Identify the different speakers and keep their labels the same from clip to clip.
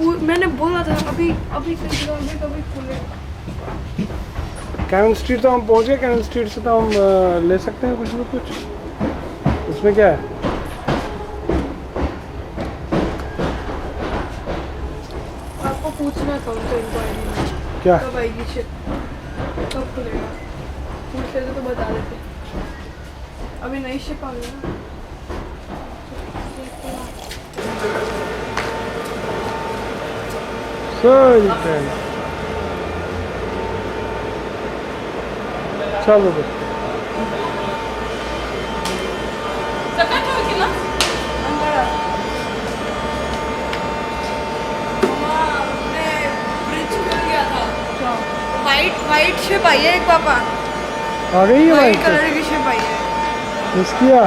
Speaker 1: मैंने बोला था अभी अभी खुले।
Speaker 2: कैनन स्ट्रीट तो हम पहुँच गए। कैनन स्ट्रीट से तो हम ले सकते हैं कुछ ना कुछ। उसमें क्या है?
Speaker 1: आपको पूछना था उनसे इंक्वायरी में
Speaker 2: क्या
Speaker 1: कब आएगी शिप, कब खुलेगा। पूछ लेते तो बता देते। अभी नई शिप आ गई ना।
Speaker 2: चलो
Speaker 1: वाइट शिप आई है एक पापा।
Speaker 2: आ गई है
Speaker 1: वाइट कलर की शिप आई है।
Speaker 2: मिस किया।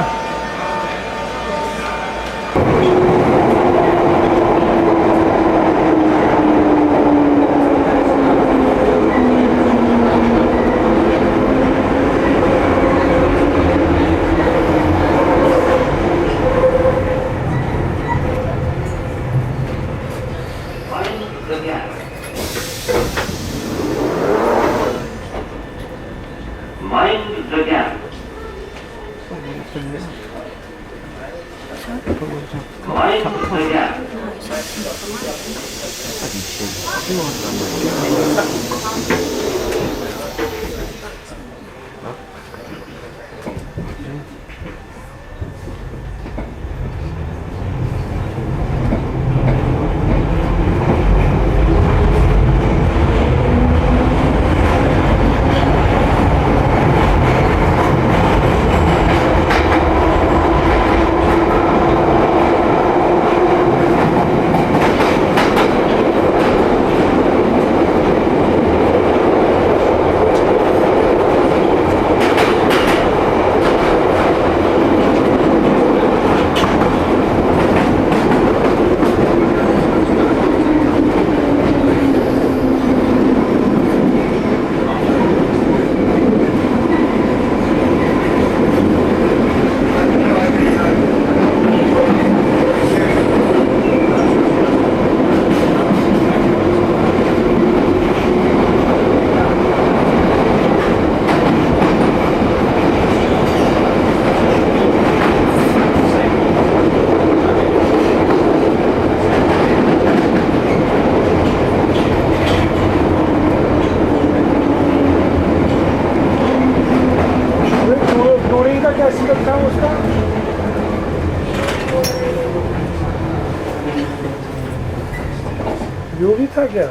Speaker 2: जो भी था क्या?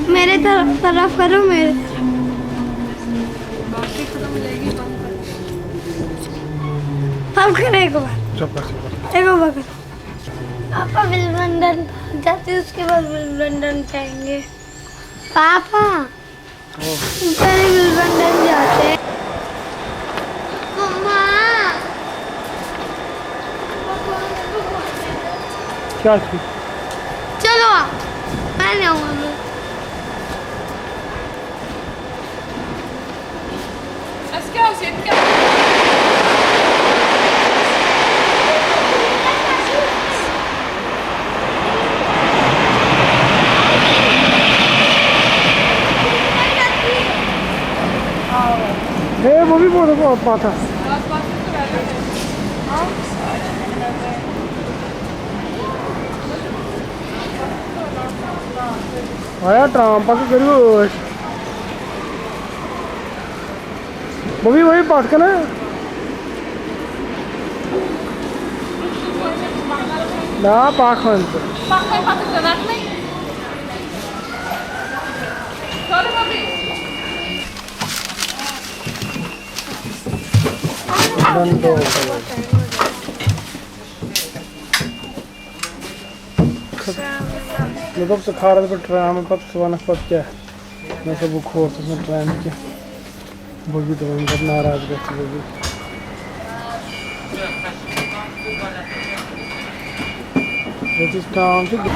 Speaker 1: मेरे तरफ करो मेरे हम करें एक बार पापा विलवंडन जाते उसके बाद विलवंडन जाएंगे पापा पहले विलवंडन जाते मम्मा
Speaker 2: क्या
Speaker 1: चलो मैं नहीं आऊँगा
Speaker 2: वो भी बहुत पास था। आया ट्राम पास करियो वो भी वही पास का ना पाक मतलब से खा रहे थे ट्राम में पत सुबह पत क्या मैं सब वो खोर से ट्राम के वो भी तो इनका नाराज करते वो भी It is time to go.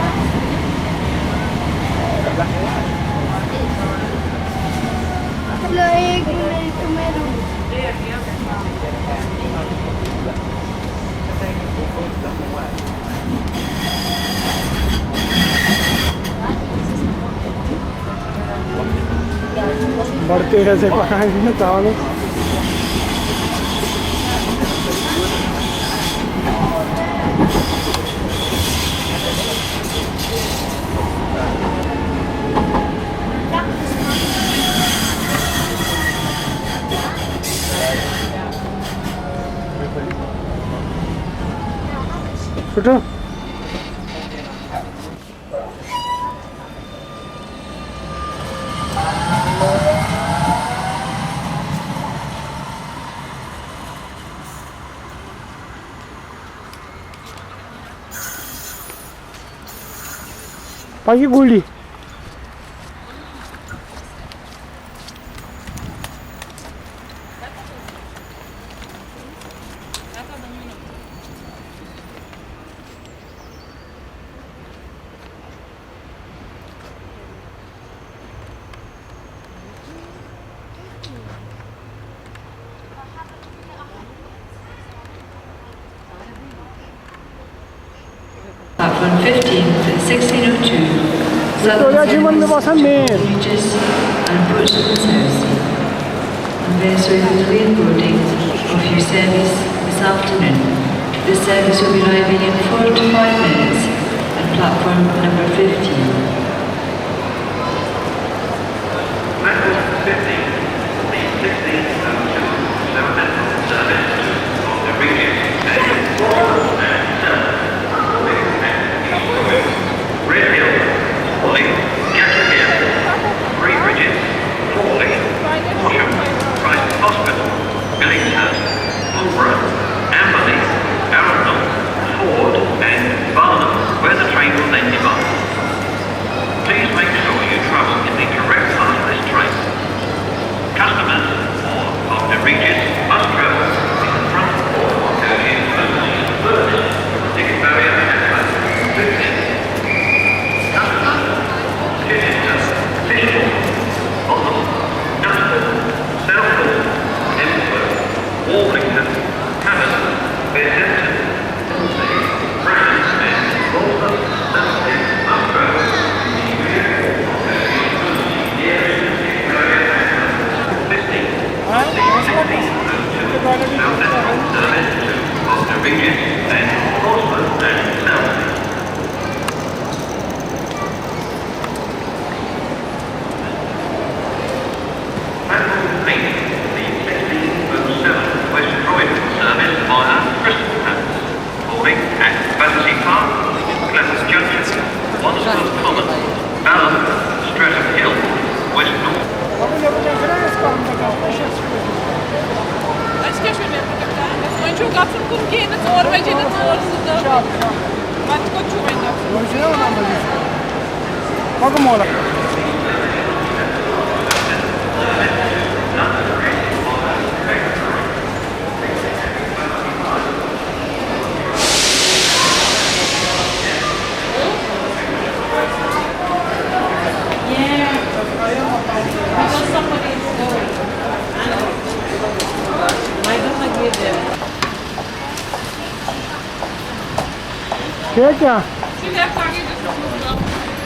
Speaker 3: Hello, एक मिनट में रुक।
Speaker 2: बढ़ते ऐसे पकाएंगे ना चावल उठो पाकी गोली
Speaker 4: Platform 15 at 1602,
Speaker 2: Victoria Jiman में बसा में
Speaker 4: Regis and Portsmouth South. And there's with boarding of your service this afternoon. This service will be arriving in 4 to 5 minutes at platform number 15.
Speaker 5: Platform 15, the 1602 Southampton service of the Regis and Portsmouth and South. Red Hill, Holly, Gatton Three Bridges, Hawley, Horsham, Christ Hospital, Billingshurst, Pulborough, Amberley, Arundel, Ford and Barnum, where the train will then depart. Please make sure you travel in the correct part of this train. Customers of the Regis must travel in the front or go in only furthest from the ticket barrier and platform 15. Warmington, Hammond, Bedhampton, Ilsey, Brandon and Waltham, Dudley, Musgrove. South service of the Regis and Portsmouth and South. Platform 8, the 1607 West Croydon service via Bristol House, boarding at Battersea Park, Clapham Junction, Wandsworth Common, Balham, Streatham Hill, West North.
Speaker 1: Açıkça şöyle yapacaklar. Sonra çok atın kum giyini zor ve ciddi zorsu da. Başka çok önemli.
Speaker 2: Bakın oğlum. क्या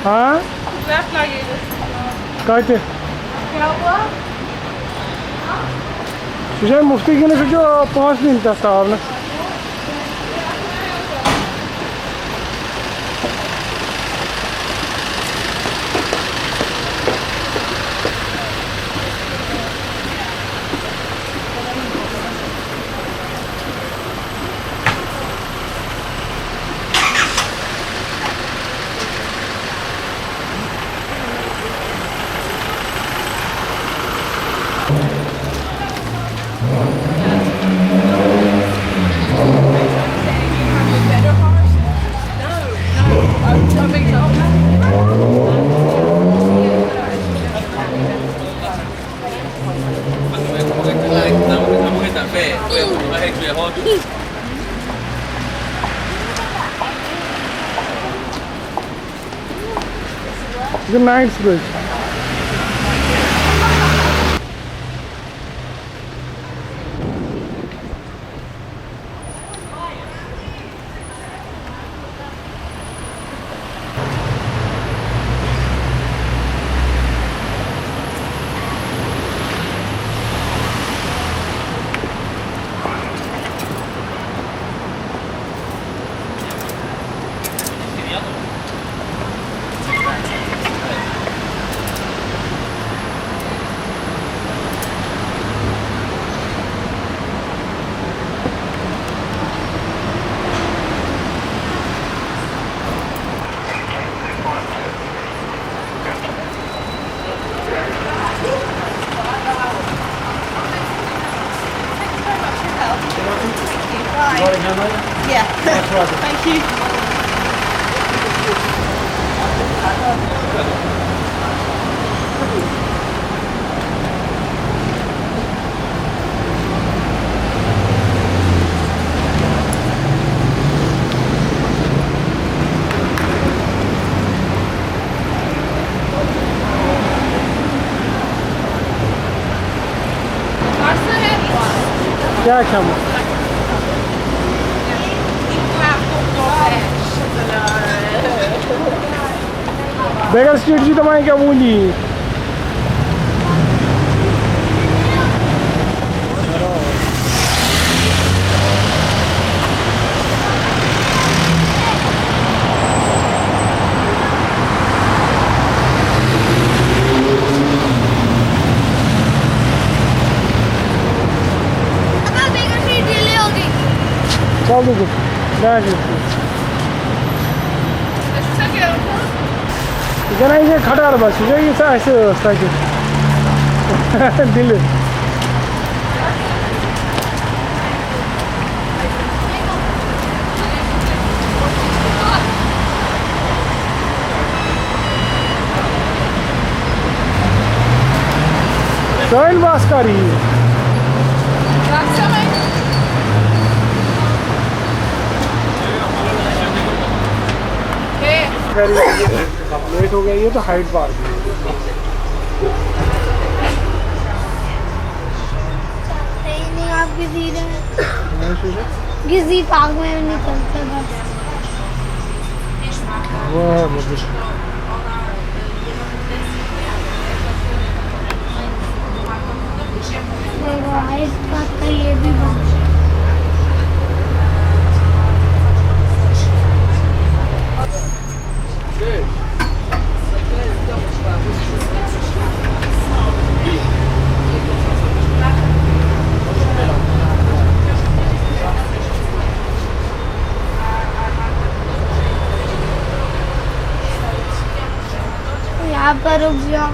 Speaker 2: हाँ क्या Şişe mufti günü जो 5 दिन तक साहब ने Good night, bridge.
Speaker 3: Yeah. Thank you.
Speaker 2: क्या क्या बेगर स्ट्रीट जी तमाम क्या मूली चल दो Gene iyice kadar basıyor. İyi sayısı sanki. Dili. Soil baskari. Late हो गया ये तो हाइट पार्क
Speaker 3: नहीं आप किसी पार्क में निकलते बस
Speaker 2: वो है वो
Speaker 3: हाइट पार्क का ये भी बन यहाँ पर रुक जाओ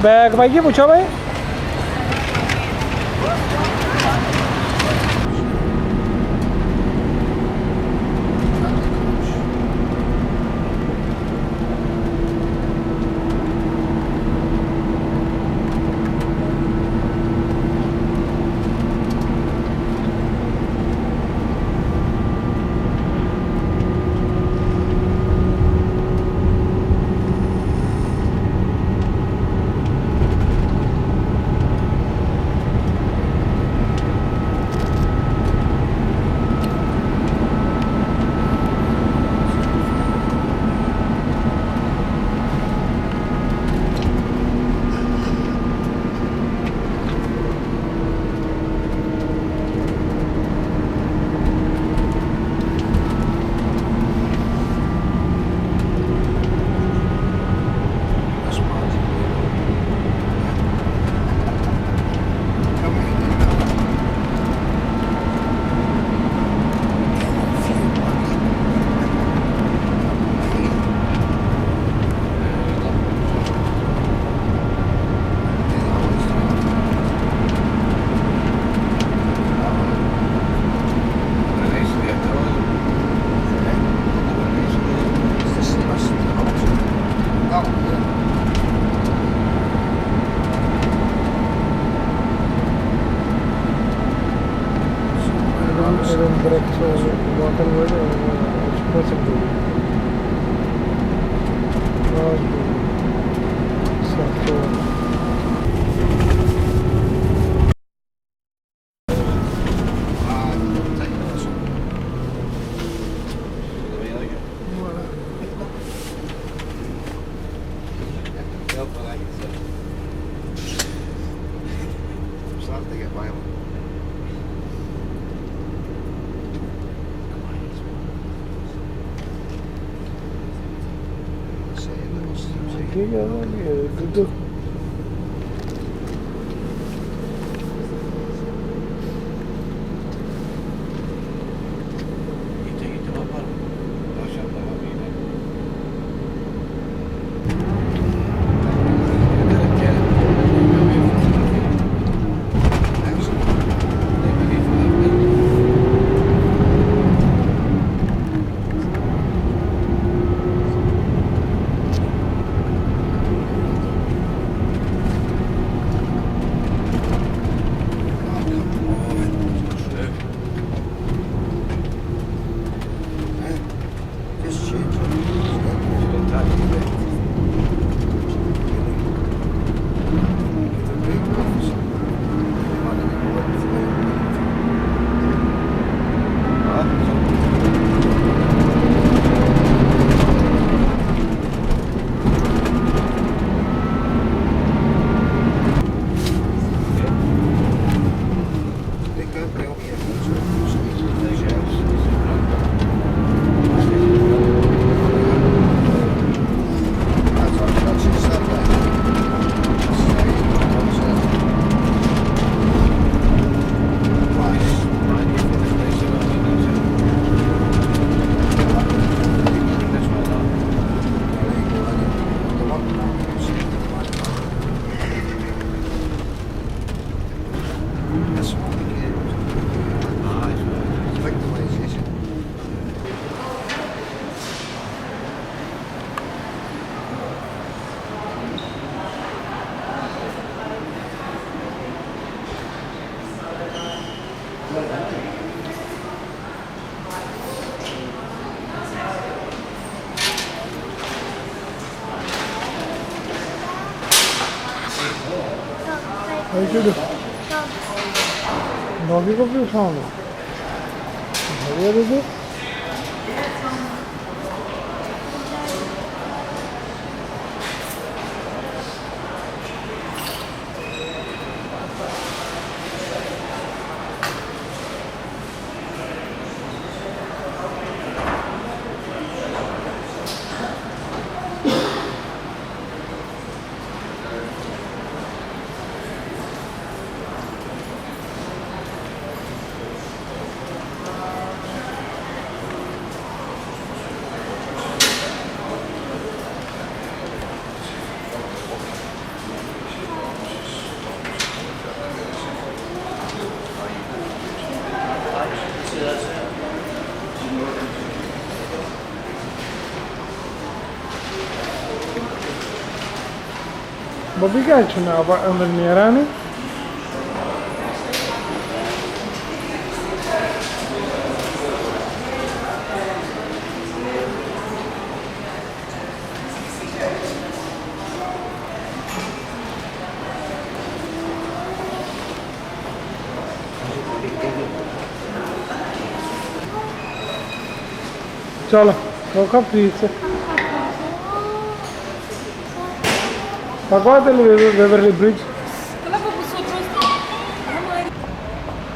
Speaker 2: बैग भाई की पूछो भाई
Speaker 6: have to get violent.
Speaker 2: ठीक है दूध डॉगी को भी उठाऊंगा बढ़िया दीदी Bobby क्या छुना अब अंदर नहीं आ रहा नहीं चलो रोका प्लीज से पकवा वेवरली ब्रिज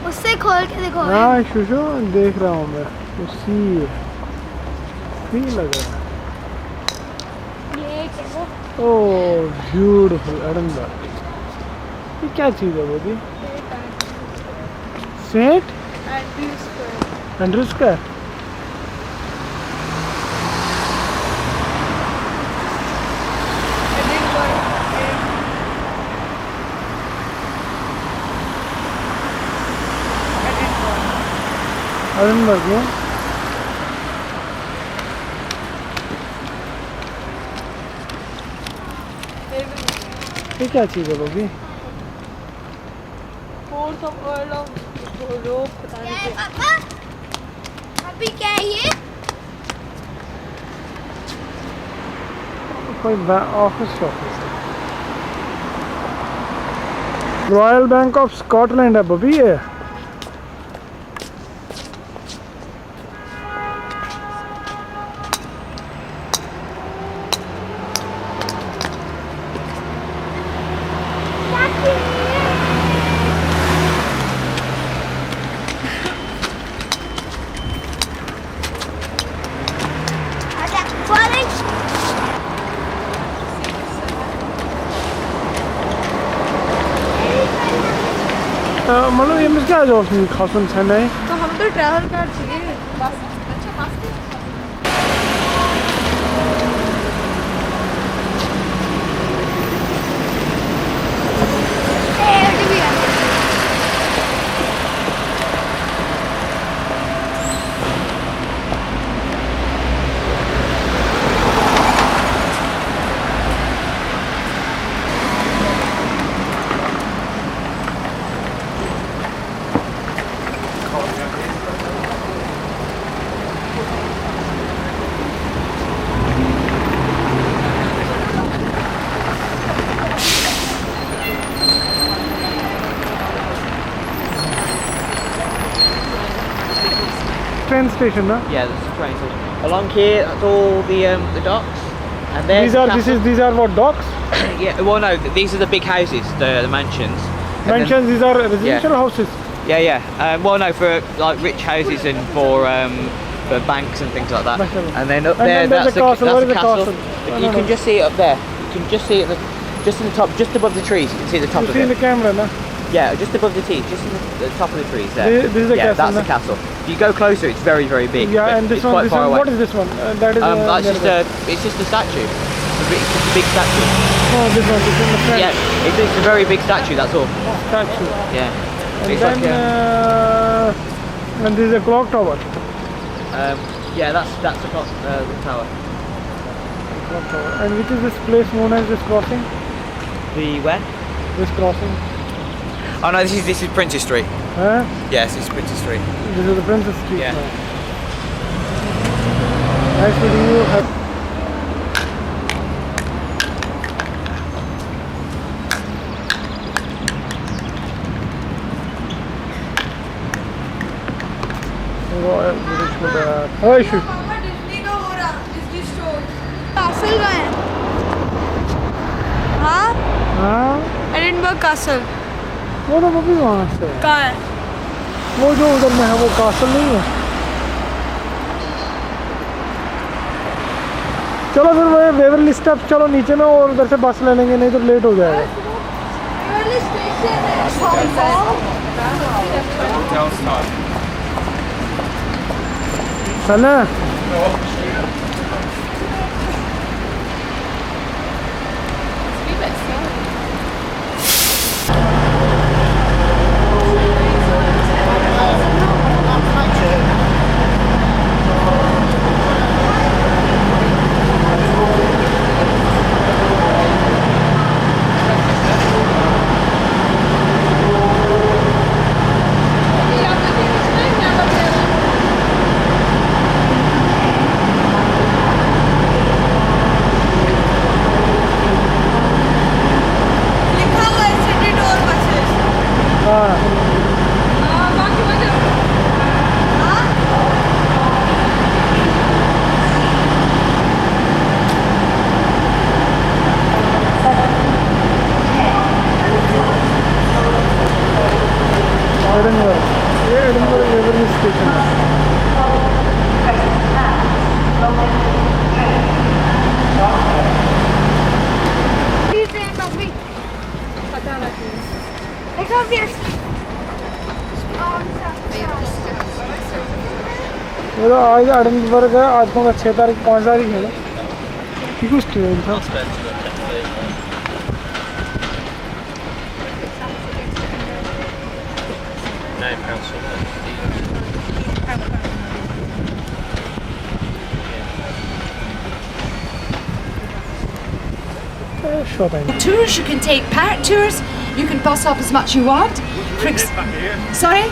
Speaker 3: उससे खोल के देखो
Speaker 2: हाँ शुशु देख रहा हूँ मैं उसी भी लग रहा
Speaker 3: ये क्या
Speaker 2: है ओह ब्यूटीफुल एडनबर्ग ये क्या चीज़ है बोली सेंट एंड्रूज का एडनबर्ग में ये क्या चीज़ है बबी
Speaker 1: fourth of world of Europe पता नहीं क्या
Speaker 3: पापा अभी क्या है ये
Speaker 2: कोई office royal bank of Scotland है बबी ये Biz geldi olsun kalsın sen ne?
Speaker 1: तो हम तो ट्रैवल कार्ड चाहिए बस अच्छा बस
Speaker 2: Train station, no?
Speaker 6: Yeah, there's a train station. Along here, that's all the docks. And there's
Speaker 2: These are what docks?
Speaker 6: yeah, well no, these are the big houses, the mansions. And
Speaker 2: Mansions. These are residential
Speaker 6: Yeah.
Speaker 2: houses.
Speaker 6: Yeah, yeah. Well no, for like rich houses and for banks and things like that. And then up
Speaker 2: And
Speaker 6: there,
Speaker 2: then there's
Speaker 6: that's
Speaker 2: a castle.
Speaker 6: that's
Speaker 2: Where
Speaker 6: the
Speaker 2: is the
Speaker 6: castle.
Speaker 2: castle?
Speaker 6: You can just see it up there. You can just see it just in the top, just above the trees. You can see the top
Speaker 2: You
Speaker 6: of
Speaker 2: see in
Speaker 6: it.
Speaker 2: the camera, no?
Speaker 6: Yeah, just above the trees, just in the top of the trees there.
Speaker 2: This is the
Speaker 6: yeah,
Speaker 2: castle,
Speaker 6: that's
Speaker 2: no?
Speaker 6: the castle. If you go closer, it's very, very big.
Speaker 2: Yeah,
Speaker 6: but
Speaker 2: and this
Speaker 6: it's
Speaker 2: one.
Speaker 6: quite
Speaker 2: This
Speaker 6: far
Speaker 2: one.
Speaker 6: away.
Speaker 2: What is this one? That is.
Speaker 6: That's just
Speaker 2: nearby.
Speaker 6: it's just a statue. It's just a big statue.
Speaker 2: Oh, this one. This is the front.
Speaker 6: Yeah, it's a very big statue. That's all.
Speaker 2: Statue.
Speaker 6: Yeah.
Speaker 2: And
Speaker 6: It's
Speaker 2: then,
Speaker 6: like
Speaker 2: and this is a clock tower.
Speaker 6: yeah, that's the tower.
Speaker 2: Clock tower. And which is this place known as this crossing?
Speaker 6: The where?
Speaker 2: This crossing.
Speaker 7: Oh no, this is Princess Street.
Speaker 2: Huh?
Speaker 7: Yes, this is Princess Street.
Speaker 2: This is the Princess Street.
Speaker 7: Yeah.
Speaker 2: Nice meeting you. Hi, Shu.
Speaker 1: Castle का है हाँ
Speaker 2: हाँ
Speaker 1: Edinburgh castle
Speaker 2: वो भी वहाँ से है।
Speaker 1: कहाँ है
Speaker 2: वो जो उधर में है वो कासल नहीं है। चलो फिर वो वेवरली स्टेप चलो नीचे में और उधर से बस ले लेंगे नहीं तो लेट हो जाएगा। चलना एडिनबर्ग ये एडिनबर्ग वेवरली स्टेशन है। ये तो आज एडिनबर्ग है आज तो 6 तारीख 5 तारीख है ना ठीक है ट्रेन था
Speaker 8: Tours, you can take park tours, you can bus up as much you want. Sorry?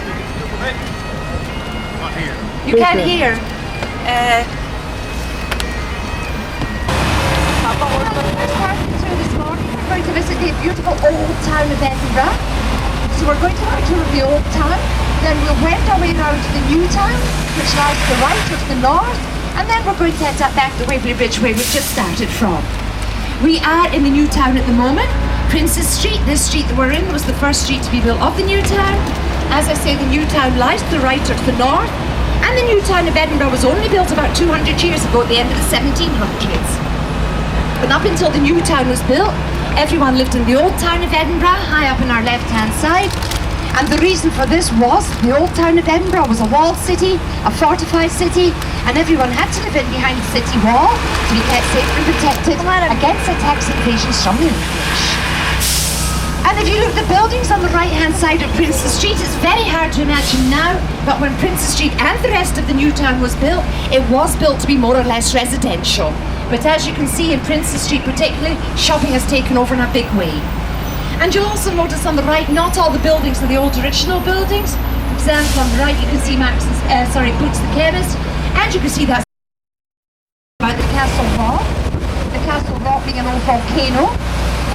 Speaker 8: You can't hear. We're going to visit the beautiful old town of Edinburgh. So we're going to have a tour of the old town, then we'll wend our way around to the new town, which lies to the right or to the north, and then we're going to head up back to Waverley Bridge where we've just started from. We are in the new town at the moment. Princess Street, this street that we're in, was the first street to be built of the new town. As I say, the new town lies to the right or to the north, and the new town of Edinburgh was only built about 200 years ago at the end of the 1700s. But up until the new town was built, everyone lived in the old town of Edinburgh, high up on our left-hand side. And the reason for this was the old town of Edinburgh was a walled city, a fortified city, and everyone had to live in behind the city wall to be kept safe and protected against attacks and invasions from the English. And if you look at the buildings on the right-hand side of Princes Street, it's very hard to imagine now, but when Princes Street and the rest of the new town was built, it was built to be more or less residential. But as you can see in Princes Street particularly, shopping has taken over in a big way. And you'll also notice on the right, not all the buildings are the old original buildings. For example, on the right you can see Boots the chemist, and you can see that about the Castle Rock. The Castle Rock being an old volcano.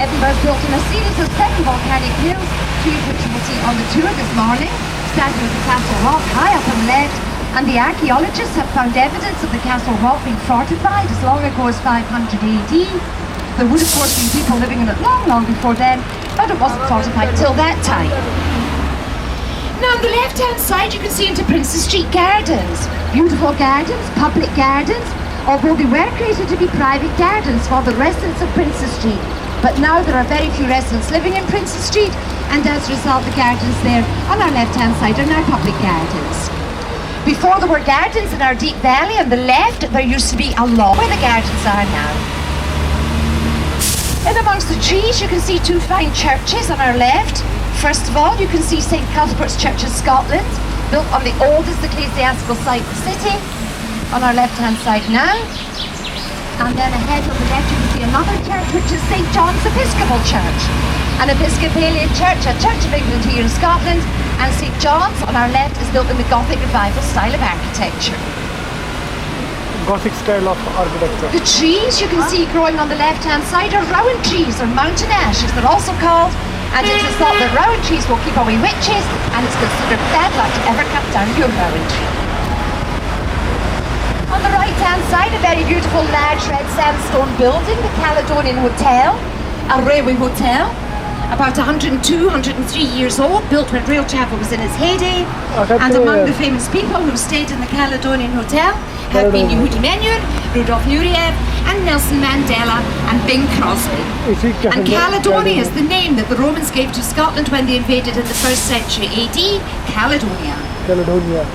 Speaker 8: Edinburgh's built in a series of 7 volcanic hills, 2 of which you will see on the tour this morning, standing with the Castle Rock high up on the left, and the archaeologists have found evidence of the Castle Rock being fortified as long ago as 500 AD. There would of course been people living in it long before then, but it wasn't fortified till that time. Now on the left-hand side you can see into Princes Street Gardens. Beautiful gardens, public gardens, although they were created to be private gardens for the residents of Princes Street. But now there are very few residents living in Princes Street, and as a result the gardens there on our left-hand side are now public gardens. Before there were gardens in our deep valley on the left, there used to be a lawn where the gardens are now. In amongst the trees you can see 2 fine churches on our left. First of all you can see St Cuthbert's Church of Scotland, built on the oldest ecclesiastical site in the city, on our left hand side now. And then ahead on the left you can see another church, which is St John's Episcopal Church, an Episcopalian church, a Church of England here in Scotland, and St John's on our left is built in the Gothic Revival style of architecture.
Speaker 2: Gothic style of architecture.
Speaker 8: The trees you can see growing on the left-hand side are rowan trees, or mountain ash as they're also called, and it is thought that rowan trees will keep away witches, and it's considered bad luck to ever cut down your rowan tree. On the right-hand side, a very beautiful large red sandstone building, the Caledonian Hotel, a railway hotel, about 102, 103 years old, built when rail travel was in its heyday, and among the famous people who stayed in the Caledonian Hotel have been Yehudi Menuhin, Rudolf Nureyev, and Nelson Mandela, and Bing Crosby. And Caledonia is the name that the Romans gave to Scotland when they invaded in the 1st century AD, Caledonia.
Speaker 2: Caledonia.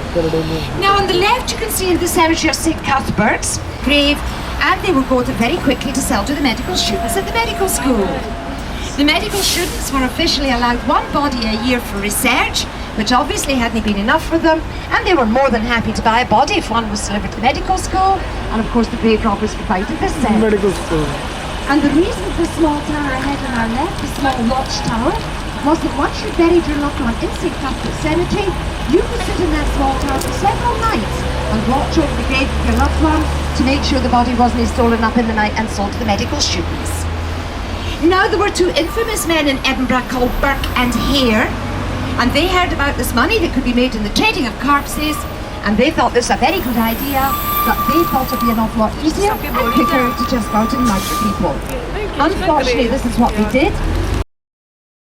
Speaker 8: Now on the left you can see in the cemetery of St Cuthbert's grave, and they will go there very quickly to sell to the medical students at the medical school. The medical students were officially allowed 1 body a year for research, which obviously hadn't been enough for them, and they were more than happy to buy a body if one was delivered to the medical school, and of course the grave robbers provided this service.
Speaker 2: Medical school.
Speaker 8: And the reason for the small tower ahead on our left, the small watchtower, was that once you buried your loved one in St Cuthbert's Cemetery, you could sit in that small tower for several nights and watch over the grave of your loved one to make sure the body wasn't stolen up in the night and sold to the medical students. Now there were 2 infamous men in Edinburgh called Burke and Hare, and they heard about this money that could be made in the trading of corpses, and they thought this a very good idea, but they thought it'd be an awful lot easier and quicker to just go out and murder people. Unfortunately, this is what they did.